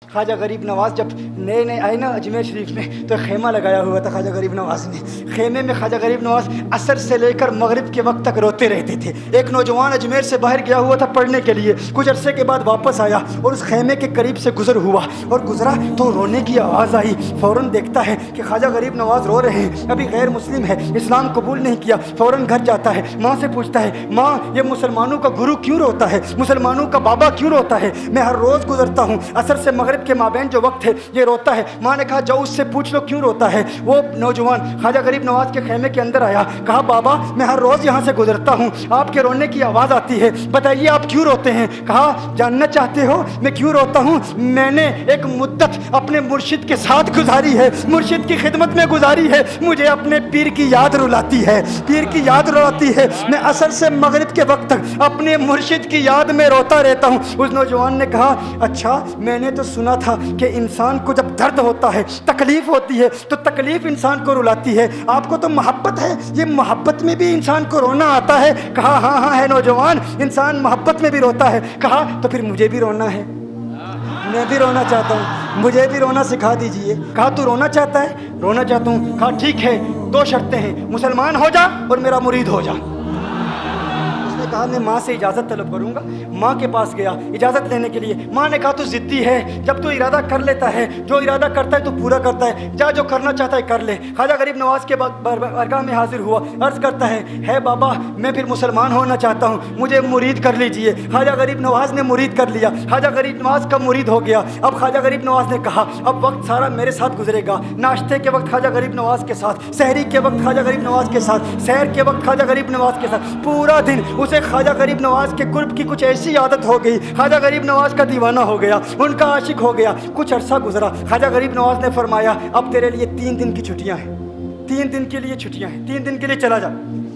خواجہ غریب نواز جب نئے نئے آئے نا اجمیر شریف میں تو خیمہ لگایا ہوا تھا خواجہ غریب نواز نے. خیمے میں خواجہ غریب نواز عصر سے لے کر مغرب کے وقت تک روتے رہتے تھے. ایک نوجوان اجمیر سے باہر گیا ہوا تھا پڑھنے کے لیے, کچھ عرصے کے بعد واپس آیا اور اس خیمے کے قریب سے گزر ہوا اور گزرا تو رونے کی آواز آئی. فوراً دیکھتا ہے کہ خواجہ غریب نواز رو رہے ہیں, ابھی غیر مسلم ہے, اسلام قبول نہیں کیا. فوراً گھر جاتا ہے, ماں سے پوچھتا ہے, ماں یہ مسلمانوں کا گرو کیوں روتا ہے, مسلمانوں کا بابا کیوں روتا ہے؟ میں ہر روز گزرتا ہوں, عصر سے مغرب کے مابین جو وقت ہے یہ روتا ہے. ماں نے کہا جاؤ اس سے پوچھ لو کیوں روتا ہے. وہ نوجوان خواجہ غریب نواز کے خیمے کے اندر آیا, کہا بابا میں ہر روز یہاں سے گزرتا ہوں, آپ کے رونے کی آواز آتی ہے, بتائیے آپ کیوں روتے ہیں؟ کہا جاننا چاہتے ہو میں کیوں روتا ہوں؟ میں نے ایک مدت اپنے مرشد کے ساتھ گزاری ہے, مرشد کی خدمت میں گزاری ہے, مجھے اپنے پیر کی یاد رلاتی ہے, پیر کی یاد رلاتی ہے. میں عصر سے مغرب کے وقت تک اپنے مرشد کی یاد میں روتا رہتا ہوں. اس نوجوان نے کہا اچھا میں نے تو سنا تھا کہ انسان کو جب درد ہوتا ہے, تکلیف ہوتی ہے تو تکلیف انسان کو رلاتی ہے, آپ کو تو محبت ہے, یہ محبت میں بھی انسان کو رونا آتا ہے؟ کہا ہاں ہاں ہے نوجوان, انسان محبت میں بھی روتا ہے. کہا تو پھر مجھے بھی رونا ہے, میں بھی رونا چاہتا ہوں, مجھے بھی رونا سکھا دیجئے. کہا تو رونا چاہتا ہے؟ رونا چاہتا ہوں. کہا ٹھیک ہے, دو شرطیں ہیں, مسلمان ہو جا اور میرا مرید ہو جا. کہا میں ماں سے اجازت طلب کروں گا. ماں کے پاس گیا اجازت لینے کے لیے. ماں نے کہا تو ضدی ہے, جب تو ارادہ کر لیتا ہے, جو ارادہ کرتا ہے تو پورا کرتا ہے, جا جو کرنا چاہتا ہے کر لے. خواجہ غریب نواز کے بارگاہ میں حاضر ہوا, عرض کرتا ہے بابا میں پھر مسلمان ہونا چاہتا ہوں, مجھے مرید کر لیجئے. خواجہ غریب نواز نے مرید کر لیا, خواجہ غریب نواز کا مرید ہو گیا. اب خواجہ غریب نواز نے کہا اب وقت سارا میرے ساتھ گزرے گا, ناشتے کے وقت خواجہ غریب نواز کے ساتھ, سحری کے وقت خواجہ غریب نواز کے ساتھ, سحر کے وقت خواجہ غریب نواز کے ساتھ, پورا دن اسے خواجہ غریب نواز کے قرب کی کچھ ایسی عادت ہو گئی, خواجہ غریب نواز کا دیوانہ ہو گیا, ان کا عاشق ہو گیا. کچھ عرصہ گزرا, خواجہ غریب نواز نے فرمایا اب تیرے لیے 3 دن کی چھٹیاں ہیں, 3 دن کے لیے چھٹیاں ہیں, 3 دن کے لیے چلا جا.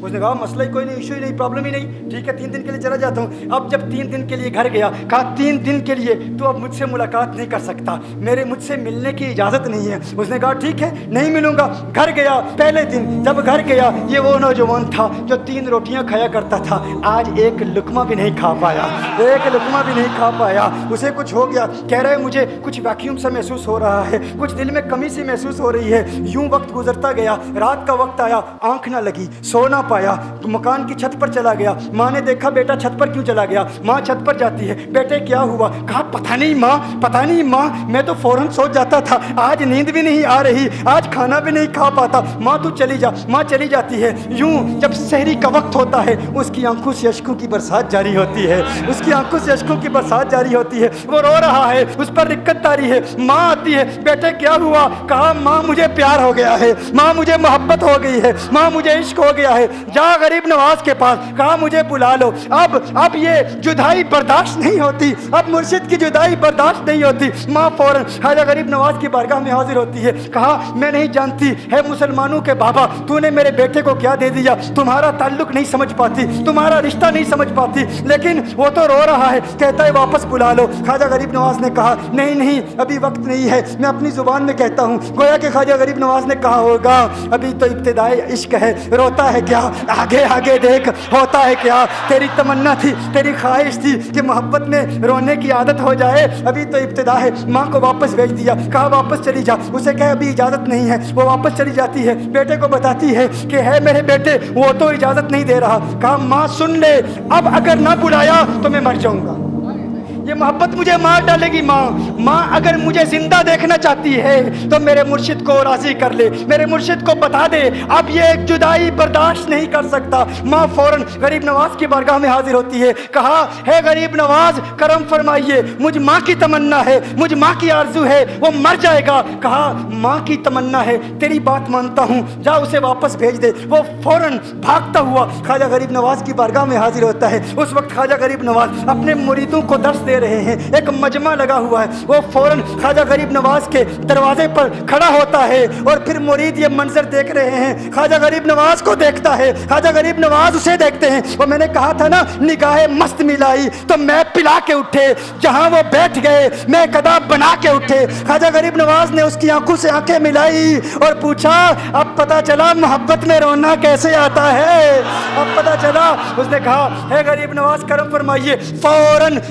اس نے کہا مسئلہ ہی کوئی نہیں, ایشو ہی نہیں, پرابلم ہی نہیں, ٹھیک ہے 3 دن کے لیے چلا جاتا ہوں. اب جب 3 دن کے لیے گھر گیا, کہا 3 دن کے لیے تو اب مجھ سے ملاقات نہیں کر سکتا, مجھ سے ملنے کی اجازت نہیں ہے. اس نے کہا ٹھیک ہے نہیں ملوں گا. گھر گیا, پہلے دن جب گھر گیا یہ وہ نوجوان تھا جو 3 روٹیاں کھایا کرتا تھا, آج ایک لقمہ بھی نہیں کھا پایا, ایک لقمہ بھی نہیں کھا پایا. اسے کچھ ہو گیا, کہہ رہے مجھے کچھ ویکیوم سا محسوس ہو رہا ہے, کچھ دل میں کمی سی محسوس ہو رہی ہے. یوں وقت گزرتا گیا, رات کا وقت آیا, آنکھ نہ لگی, سو نہ پایا, مکان کی چھت پر چلا گیا. ماں نے دیکھا بیٹا چھت پر کیوں چلا گیا؟ ماں چھت پر جاتی ہے, بیٹے کیا ہوا؟ کہا پتہ نہیں ماں, میں تو فوراً سو جاتا تھا, آج نیند بھی نہیں آ رہی, آج کھانا بھی نہیں کھا پاتا. ماں تو چلی جا. ماں چلی جاتی ہے. یوں جب سحری کا وقت ہوتا ہے اس کی آنکھوں سے اشکوں کی برسات جاری ہوتی ہے, اس کی آنکھوں سے اشکوں کی برسات جاری ہوتی ہے. وہ رو رہا ہے, اس پر رکت تاری ہے. ماں آتی ہے, بیٹے کیا ہوا؟ کہا ماں مجھے پیار ہو گیا ہے, ماں مجھے محبت ہو گئی ہے, ماں مجھے عشق ہو گیا ہے. جا غریب نواز کے پاس, کہا مجھے بلا لو. اب یہ جدائی برداشت نہیں ہوتی, اب مرشد کی جدائی برداشت نہیں ہوتی. ماں فوراً خواجہ غریب نواز کی بارگاہ میں حاضر ہوتی ہے. کہا میں نہیں جانتی ہے مسلمانوں کے بابا, تو نے میرے بیٹے کو کیا دے دیا, تمہارا تعلق نہیں سمجھ پاتی, تمہارا رشتہ نہیں سمجھ پاتی, لیکن وہ تو رو رہا ہے, کہتا ہے واپس بلا لو. خواجہ غریب نواز نے کہا نہیں ابھی وقت نہیں ہے, میں اپنی زبان میں کہتا ہوں. گویا کہ خواجہ غریب نواز نے کہا ہوگا ابھی تو ابتدائی عشق ہے, روتا ہے کیا, آگے دیکھ ہوتا ہے کیا. تیری تمنا تھی, تیری خواہش تھی کہ محبت میں رونے کی عادت ہو جائے, ابھی تو ابتدا ہے. ماں کو واپس بھیج دیا, کہا واپس چلی جا. اسے کہا ابھی اجازت نہیں ہے, وہ واپس چلی جاتی ہے. بیٹے کو بتاتی ہے کہ ہے میرے بیٹے وہ تو اجازت نہیں دے رہا. کہا ماں سن لے, اب اگر نہ بلایا تو میں مر جاؤں گا, یہ محبت مجھے مار ڈالے گی. ماں اگر مجھے زندہ دیکھنا چاہتی ہے تو میرے مرشد کو راضی کر لے, میرے مرشد کو بتا دے اب یہ جدائی برداشت نہیں کر سکتا. ماں فوراً غریب نواز کی بارگاہ میں حاضر ہوتی ہے. کہا ہے غریب نواز کرم فرمائیے, مجھ ماں کی تمنا ہے, مجھ ماں کی آرزو ہے, وہ مر جائے گا. کہا ماں کی تمنا ہے, تیری بات مانتا ہوں, جا اسے واپس بھیج دے. وہ فوراً بھاگتا ہوا خواجہ غریب نواز کی بارگاہ میں حاضر ہوتا ہے. اس وقت خواجہ غریب نواز اپنے مریدوں کو درس دے رہے ہیں, ایک مجمع لگا ہوا ہے. وہ فوراً خواجہ غریب نواز کے دروازے پر کھڑا ہوتا ہے اور پھر مرید یہ منظر دیکھ رہے ہیں. خواجہ غریب نواز کو دیکھتا ہے, خواجہ غریب نواز اسے دیکھتے ہیں. وہ میں نے کہا تھا نا نگاہ مست ملائی تو میں پلا کے اٹھے, جہاں وہ بیٹھ گئے میں قدا بنا کے اٹھے. خواجہ غریب نواز نے اس کی آنکھوں سے آنکھیں ملائی اور پوچھا اب پتا چلا محبت میں رونا کیسے آتا ہے, اب پتا چلا. اس نے کہا ہے غریب نواز کرم فرمائیے. فوراً